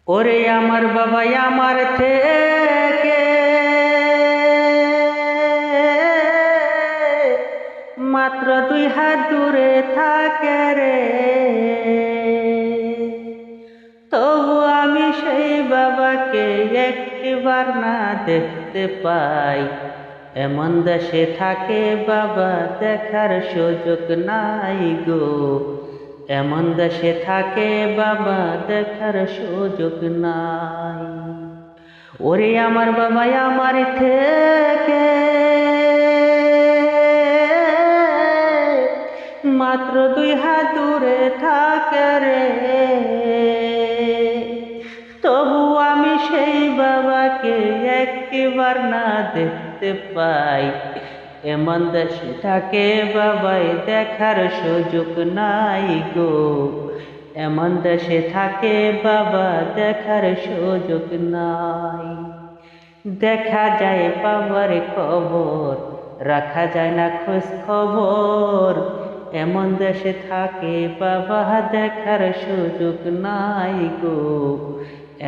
ওরে আমার বাবা আমার থেকে মাত্র 2 হাত দূরে থাকে রে, তবু আমি সেই বাবাকে একটিবার না দেখতে পাই। এমন দেশে থাকে বাবা দেখার সুযোগ নাই গো, এমন দেশে থাকে বাবা দেখার সুযোগ নাই। ওরে আমার বাবা আমার থেকে মাত্র 2 হাত দূরে থাকে রে, তবু আমি সেই বাবাকে একটিবার না দেখতে পাই। এমন দেশে থাকে বাবাই দেখার সুযোগ নাই গো, এমন দেশে থাকে বাবা দেখার সুযোগ নাই। দেখা যায় বাবার খবর, রাখা যায় না খোঁজ খবর। এমন দেশে থাকে বাবা দেখার সুযোগ নাই গো,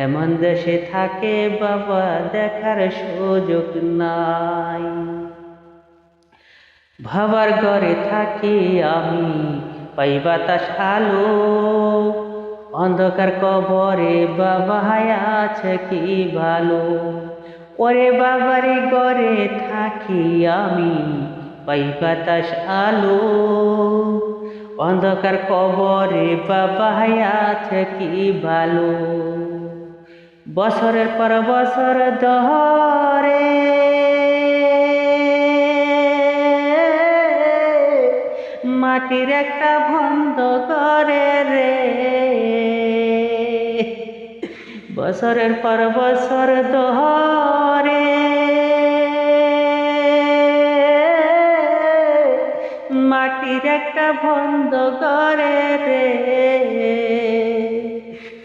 এমন দেশে থাকে বাবা দেখার সুযোগ নাই। বাবার ঘরে থাকি আমি পাই বাতাস আলো, অন্ধকার কবরে বাবা আছে কি ভালো। ওরে বাবারি ঘরে থাকি আমি পাই বাতাস আলো, অন্ধকার কবরে বাবা আছে কি ভালো। বছরের পর বছর ধরে মাটির একটা বন্ধ করে রে, বছরের পর বছর ধরে মাটির একটা বন্ধ করে রে।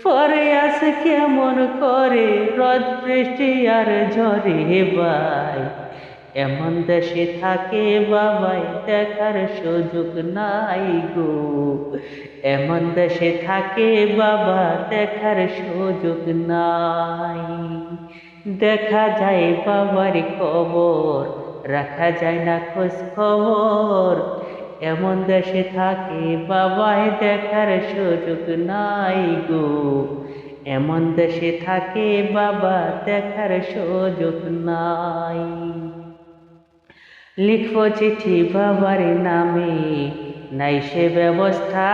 পরে আসে কেমন করে রোদ বৃষ্টি আর ঝরে ভাই, এমন দেশে থাকে বাবাই দেখার সুযোগ নাই গো, এমন দেশে থাকে বাবা দেখার সুযোগ নাই। দেখা যায় বাবার খবর, রাখা যায় না খোঁজ খবর। এমন দেশে থাকে বাবাই দেখার সুযোগ নাই গো, এমন দেশে থাকে বাবা দেখার সুযোগ নাই। লিখবো চিঠি বাবার নামে নাই সে ব্যবস্থা,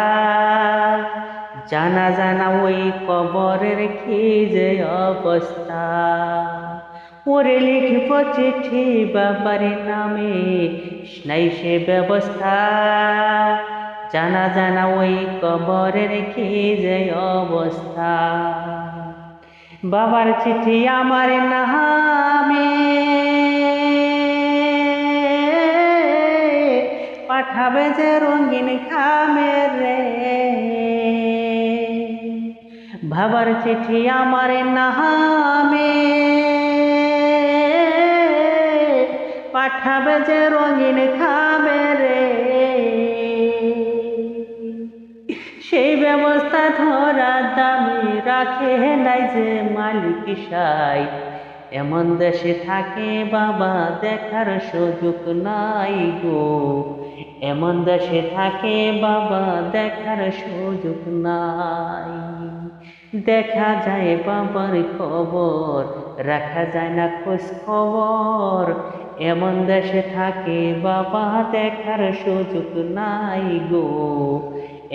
জানা জানা ওই কবরের কি যে অবস্থা। ওরে লিখবো চিঠি বাবার নামে নাই সে ব্যবস্থা, জানা জানা ওই কবরের কি যে অবস্থা। বাবার চিঠি আমার নামে পাঠাবে যে রঙিন খামে রে, বাবার চিঠি আমার নামে পাঠাবে যে রঙিন খামে রে। সেই ব্যবস্থা ধরা দামি রাখে নাই যে মালিক সাই, এমন দেশে থাকে বাবা দেখার সুযোগ নাই গো, এমন দেশে থাকে বাবা দেখার সুযোগ নাই। দেখা যায় বাবার খবর, রাখা যায় না খোঁজ খবর। এমন দেশে থাকে বাবা দেখার সুযোগ নাই গো,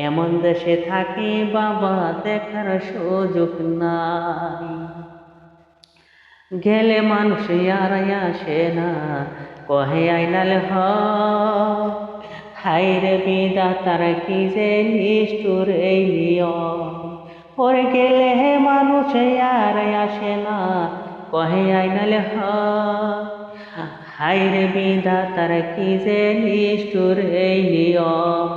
এমন দেশে থাকে বাবা দেখার সুযোগ নাই। গেলে মানুষ আর আসে না কহে আইনাল হ, হাইরে বিধাতার কি যে নিষ্ঠুর এই নিয়ম। ওরে গেলে মানুষ আর আসে না কহে আইনাল হ, হাইরে বিধাতার কি যে নিষ্ঠুর এই নিয়ম।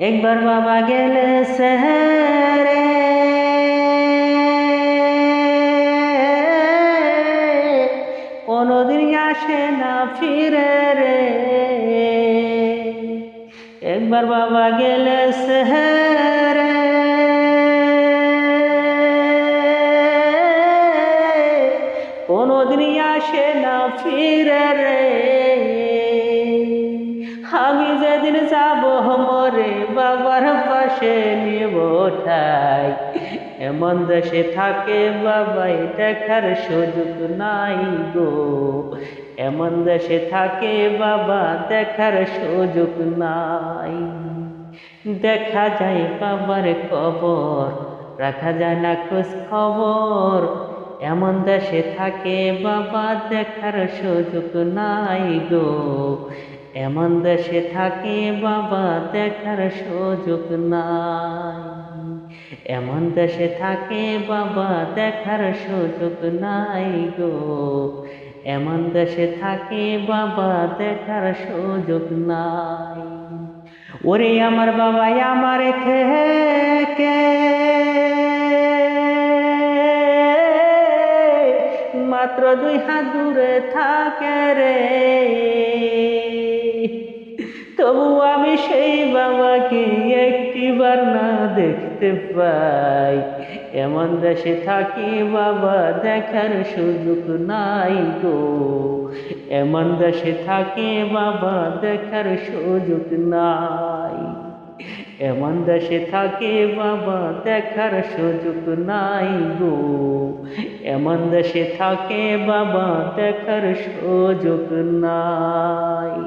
একবার বাবা গেলে শহরে কোনোদিন আসে না ফিরে রে, একবার বাবা গেলে শহরে কোনদিন আসে না ফিরে রে। আমি যেদিন যাব মরে বাবার পাশে নিব ঠাই, এমন দেশে থাকে বাবাই দেখার সুযোগ নাই গো। এমন দেশে থাকে বাবা দেখার সুযোগ নাই। দেখা যায় বাবার কবর, রাখা যায় না খোঁজ খবর। এমন দেশে থাকে বাবা দেখার সুযোগ নাই গো। এমন দেশে থাকে বাবা দেখার সুযোগ নাই। এমন দেশে থাকে বাবা দেখার সুযোগ নাই গো। এমন দেশে থাকে বাবা দেখার সুযোগ নাই। ওরে আমার বাবা আমার থেকে মাত্র 2 হাত দূরে থাকে রে। তবু আমি সেই বাবাকে একটিবার না দেখতে পাই। এমন দেশে থাকি বাবা দেখার সুযোগ নাই গো। এমন দেশে থাকে বাবা দেখার সুযোগ নাই। এমন দেশে থাকে বাবা দেখার সুযোগ নাই গো। এমন দেশে থাকে বাবা দেখার সুযোগ নাই।